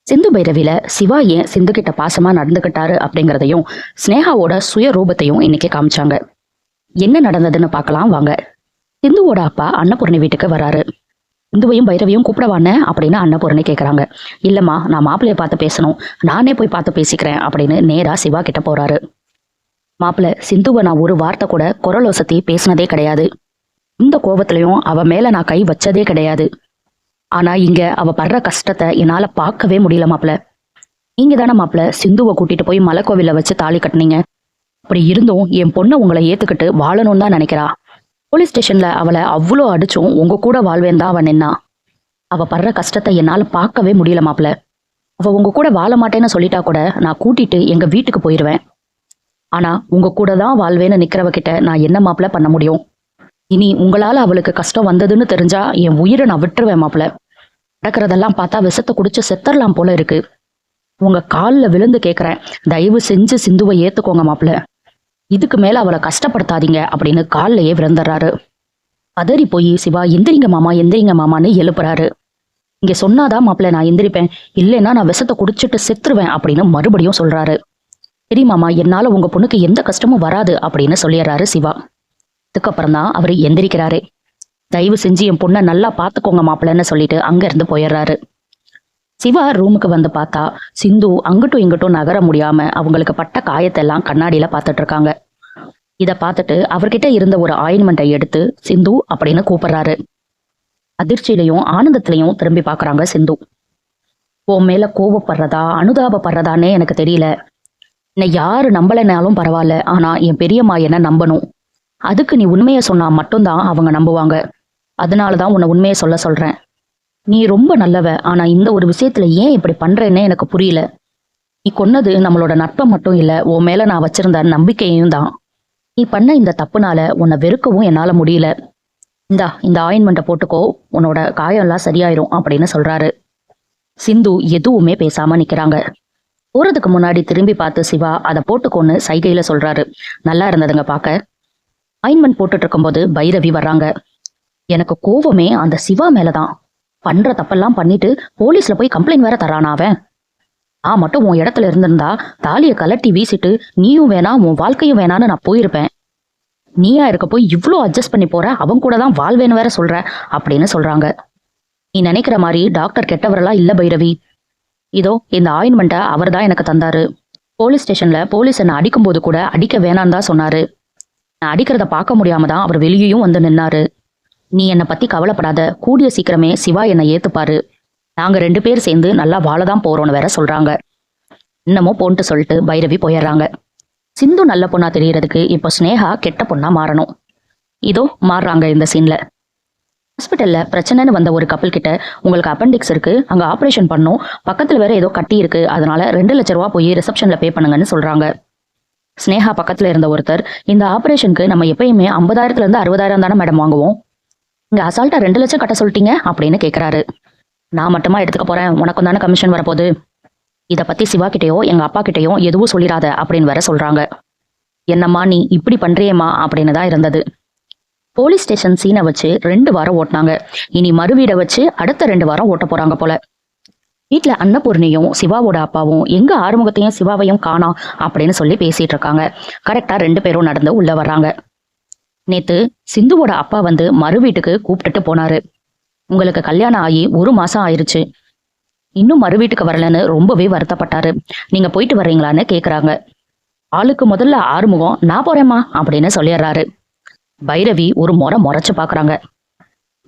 சிந்து பைரவில சிவா ஏன் சிந்து கிட்ட பாசமா நடந்துகிட்டாரு அப்படிங்கிறதையும் ஸ்னேகாவோட சுய ரூபத்தையும் இன்னைக்கு காமிச்சாங்க. என்ன நடந்ததுன்னு பார்க்கலாம் வாங்க. சிந்துவோட அப்பா அன்னபூர்ணி வீட்டுக்கு வராரு. சிந்துவையும் பைரவியும் கூப்பிடவானே அப்படின்னு அன்னபூர்ணி கேட்குறாங்க. இல்லம்மா, நான் மாப்பிள்ளைய பார்த்து பேசணும், நானே போய் பார்த்து பேசிக்கிறேன் அப்படின்னு நேரா சிவா கிட்ட போறாரு. மாப்பிள்ளை, சிந்துவை நான் ஒரு வார்த்தை கூட குரல் ஒசத்தி பேசினதே கிடையாது. இந்த கோபத்திலையும் அவ மேல நான் கை வச்சதே கிடையாது. ஆனா இங்க அவ படுற கஷ்டத்தை என்னால பார்க்கவே முடியல மாப்பிள்ள. நீங்க தானே மாப்பிள்ள சிந்துவை கூட்டிட்டு போய் மலைக்கோவில வச்சு தாலி கட்டினீங்க. அப்படி இருந்தும் என் பொண்ணை உங்களை ஏத்துக்கிட்டு வாழணும்னு தான் நினைக்கிறா. போலீஸ் ஸ்டேஷன்ல அவளை அவ்வளோ அடிச்சும் உங்க கூட வாழ்வேன் தான் அவன் நின்னா. அவ படுற கஷ்டத்தை என்னால பார்க்கவே முடியல மாப்பிள்ள. அவ உங்க கூட வாழ மாட்டேன்னு சொல்லிட்டா கூட நான் கூட்டிட்டு எங்க வீட்டுக்கு போயிடுவேன். ஆனா உங்க கூட தான் வாழ்வேன்னு நிக்கிறவகிட்ட நான் என்ன மாப்பிள்ள பண்ண முடியும்? இனி உங்களால அவளுக்கு கஷ்டம் வந்ததுன்னு தெரிஞ்சா என் உயிரை நான் விட்டுருவேன் மாப்பிள்ள. நடக்கிறதெல்லாம் பார்த்தா விஷத்தை குடிச்சு செத்தரலாம் போல இருக்கு. உங்க காலில் விழுந்து கேட்குறேன், தயவு செஞ்சு சிந்துவை ஏத்துக்கோங்க மாப்பிள்ள. இதுக்கு மேல அவளை கஷ்டப்படுத்தாதீங்க அப்படின்னு காலிலேயே விழுந்துடுறாரு. பதறி போய் சிவா எந்திரிங்க மாமா எந்திரிங்க மாமான்னு எழுப்புறாரு. இங்க சொன்னாதான் மாப்பிள்ள நான் எந்திரிப்பேன், இல்லைன்னா நான் விஷத்தை குடிச்சிட்டு செத்துருவேன் அப்படின்னு மறுபடியும் சொல்றாரு. சரி மாமா, என்னால உங்க பொண்ணுக்கு எந்த கஷ்டமும் வராது அப்படின்னு சொல்லிடுறாரு சிவா. அதுக்கப்புறம் தான் அவர் எந்திரிக்கிறாரு. தயவு செஞ்சு என் பொண்ணை நல்லா பாத்துக்கோங்க மாப்பிள்ளன்னு சொல்லிட்டு அங்க இருந்து போயிடுறாரு. சிவா ரூமுக்கு வந்து பார்த்தா சிந்து அங்கிட்டும் இங்கிட்டும் நகர முடியாம அவங்களுக்கு பட்ட காயத்தை எல்லாம் கண்ணாடியில பார்த்துட்டு இருக்காங்க. இதை பார்த்துட்டு அவர்கிட்ட இருந்த ஒரு ஆயின்மெண்ட்டை எடுத்து சிந்து அப்படின்னு கூப்பிடுறாரு. அதிர்ச்சியிலையும் ஆனந்தத்திலையும் திரும்பி பார்க்கறாங்க சிந்து. உன் மேல கோவப்படுறதா அனுதாபப்படுறதானே எனக்கு தெரியல. என்னை யாரு நம்பலைனாலும் பரவாயில்ல, ஆனா என் பெரியம்மா என்ன நம்பணும். அதுக்கு நீ உண்மையை சொன்னா மட்டும்தான் அவங்க நம்புவாங்க. அதனாலதான் உன்னை உண்மையை சொல்றேன். நீ ரொம்ப நல்லவ, ஆனா இந்த ஒரு விஷயத்துல ஏன் இப்படி பண்றேன்னே எனக்கு புரியல. நீ கொன்னது நம்மளோட நட்பை மட்டும் இல்ல, உன் மேல நான் வச்சிருந்த நம்பிக்கையும் தான். நீ பண்ண இந்த தப்புனால உன்னை வெறுக்கவும் என்னால முடியல. இந்த ஆயின்மெண்ட்டை போட்டுக்கோ, உன்னோட காயம் எல்லாம் சரியாயிரும் அப்படின்னு சொல்றாரு. சிந்து எதுவுமே பேசாம நிக்கிறாங்க. போறதுக்கு முன்னாடி திரும்பி பார்த்து சிவா அதை போட்டுக்கோன்னு சைகையில சொல்றாரு. நல்லா இருந்ததுங்க பார்க்க. ஆயின்மெண்ட் போட்டுட்டு இருக்கும்போது பைரவி வர்றாங்க. எனக்கு கோவமே அந்த சிவா மேலதான். பண்ற தப்பெல்லாம் பண்ணிட்டு போலீஸ்ல போய் கம்ப்ளைண்ட் வேற தரானா அவன். நான் மட்டும் உன் இடத்துல இருந்திருந்தா தாலியை கலட்டி வீசிட்டு நீயும் வேணா உன் வாழ்க்கையும் வேணான்னு நான் போயிருப்பேன். நீயா இருக்க போய் இவ்வளோ அட்ஜஸ்ட் பண்ணி போற, அவன் கூட தான் வாழ்வேன்னு வேற சொல்ற அப்படின்னு சொல்றாங்க. நீ நினைக்கிற மாதிரி டாக்டர் கெட்டவரெல்லாம் இல்ல பைரவி. இதோ இந்த ஆயின்மெண்ட்டை அவர் தான் எனக்கு தந்தாரு. போலீஸ் ஸ்டேஷன்ல போலீஸ் என்னை அடிக்கும்போது கூட அடிக்க வேணான்னு தான் சொன்னாரு. நான் அடிக்கிறத பார்க்க முடியாம தான் அவர் வெளியேயும் வந்து நின்னாரு. நீ என்னை பத்தி கவலைப்படாத, கூடிய சீக்கிரமே சிவா என்னை ஏத்துப்பாரு. நாங்க 2 பேர் சேர்ந்து நல்லா வாழதான் போறோம்னு வேற சொல்றாங்க. இன்னமும் போன்ட்டு சொல்லிட்டு பைரவி போயிடுறாங்க. சிந்து நல்ல பொண்ணா தெரியறதுக்கு இப்போ ஸ்னேகா கெட்ட பொண்ணா மாறணும். இதோ மாறுறாங்க இந்த சீன்ல. ஹாஸ்பிட்டல்ல பிரச்சனைன்னு வந்த ஒரு கப்பல் கிட்ட, உங்களுக்கு அப்பெண்டிக்ஸ் இருக்கு, அங்க ஆபரேஷன் பண்ணும், பக்கத்துல வேற ஏதோ கட்டி இருக்கு, அதனால 2 லட்ச ரூபா போய் ரிசப்ஷன்ல பே பண்ணுங்கன்னு சொல்றாங்க. ஸ்னேகா பக்கத்துல இருந்த ஒருத்தர், இந்த ஆபரேஷனுக்கு நம்ம எப்பயுமே 50,000 இருந்து 60,000 தானே மேடம் வாங்குவோம், இங்க அசால்ட்டா 2 லட்சம் கட்ட சொல்லிட்டீங்க அப்படின்னு கேட்கிறாரு. நான் மட்டுமா எடுத்துக்க போறேன், உனக்கும் தானே கமிஷன் வரப்போகுது. இதை பத்தி சிவா கிட்டேயோ எங்க அப்பா கிட்டேயோ எதுவும் சொல்லிடாத அப்படின்னு வேற சொல்றாங்க. என்னம்மா நீ இப்படி பண்றியேம்மா அப்படின்னு தான் இருந்தது. போலீஸ் ஸ்டேஷன் சீனை வச்சு 2 வாரம் ஓட்டினாங்க. இனி மறுவீடை வச்சு அடுத்த 2 வாரம் ஓட்ட போறாங்க போல. வீட்டுல அன்னபூர்ணியும் சிவாவோட அப்பாவும் எங்க ஆறுமுகத்தையும் சிவாவையும் காணோம் அப்படின்னு சொல்லி பேசிட்டு இருக்காங்க. கரெக்டா 2 பேரும் நடந்து உள்ள வர்றாங்க. நேத்து சிந்துவோட அப்பா வந்து மறு வீட்டுக்கு கூப்பிட்டுட்டு போனாரு. உங்களுக்கு கல்யாணம் ஆகி 1 மாசம் ஆயிருச்சு, இன்னும் மறு வீட்டுக்கு வரலன்னு ரொம்பவே வருத்தப்பட்டாரு. நீங்க போயிட்டு வர்றீங்களான்னு கேக்குறாங்க. ஆளுக்கு முதல்ல ஆறுமுகம் நான் போறேம்மா அப்படின்னு சொல்லிடுறாரு. பைரவி ஒரு முறை முறைச்சு பாக்குறாங்க.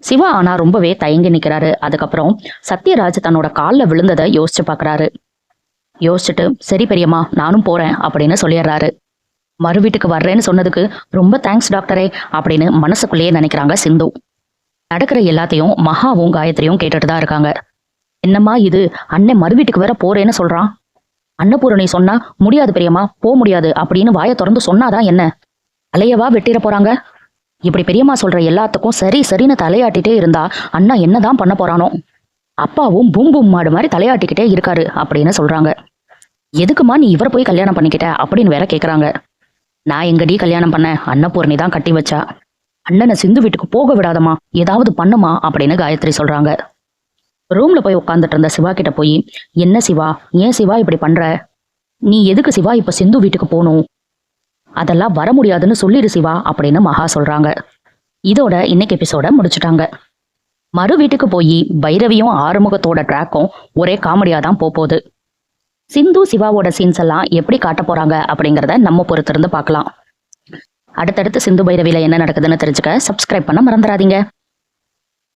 சிவா ஆனா ரொம்பவே தயங்கி நிக்கிறாரு. அதுக்கப்புறம் சத்யராஜ் தன்னோட காலில் விழுந்ததை யோசிச்சு பாக்குறாரு. யோசிச்சுட்டு சரி பெரியம்மா நானும் போறேன் அப்படின்னு சொல்லிடுறாரு. மறு வீட்டுக்கு வர்றேன்னு சொன்னதுக்கு ரொம்ப தேங்க்ஸ் டாக்டரே அப்படின்னு மனசுக்குள்ளேயே நினைக்கிறாங்க சிந்து. நடக்கிற எல்லாத்தையும் மகாவும் காயத்ரியும் கேட்டுட்டு தான் இருக்காங்க. என்னம்மா இது, அண்ணன் மறு வீட்டுக்கு வேற போறேன்னு சொல்றான். அன்னபூரணி சொன்னா முடியாது பெரியம்மா, போக முடியாது அப்படின்னு வாயை திறந்து சொன்னாதான் என்ன, அலையவா வெட்டிட போறாங்க. இப்படி பெரியம்மா சொல்ற எல்லாத்துக்கும் சரி சரின்னு தலையாட்டிட்டே இருந்தா அண்ணா என்னதான் பண்ண போறானோ. அப்பாவும் பூம் பூம் மாடு மாதிரி தலையாட்டிக்கிட்டே இருக்காரு அப்படின்னு சொல்றாங்க. எதுக்குமா நீ இவரை போய் கல்யாணம் பண்ணிக்கிட்ட அப்படின்னு வேற கேக்குறாங்க. நான் எங்கடி கல்யாணம் பண்ண, அன்னபூர்ணி தான் கட்டி வச்சா. அண்ணனை சிந்து வீட்டுக்கு போக விடாதமா, ஏதாவது பண்ணுமா அப்படின்னு காயத்ரி சொல்றாங்க. ரூம்ல போய் உட்காந்துட்டு இருந்த சிவா கிட்ட போய், என்ன சிவா, ஏன் சிவா இப்படி பண்ற? நீ எதுக்கு சிவா இப்ப சிந்து வீட்டுக்கு போகணும்? அதெல்லாம் வர முடியாதுன்னு சொல்லிடு சிவா அப்படின்னு மகா சொல்றாங்க. இதோட இன்னைக்கு எபிசோட முடிச்சுட்டாங்க. மறு வீட்டுக்கு போய் பைரவியும் ஆறுமுகத்தோட ட்ராக்கும் ஒரே காமெடியா தான் போகுது. சிந்து சிவாவோட சீன்ஸ் எல்லாம் எப்படி காட்ட போறாங்க அப்படிங்கறத நம்ம பொறுத்திருந்து பார்க்கலாம். அடுத்தடுத்து சிந்து பைரவியில என்ன நடக்குதுன்னு தெரிஞ்சுக்க சப்ஸ்கிரைப் பண்ண மறந்துடாதீங்க.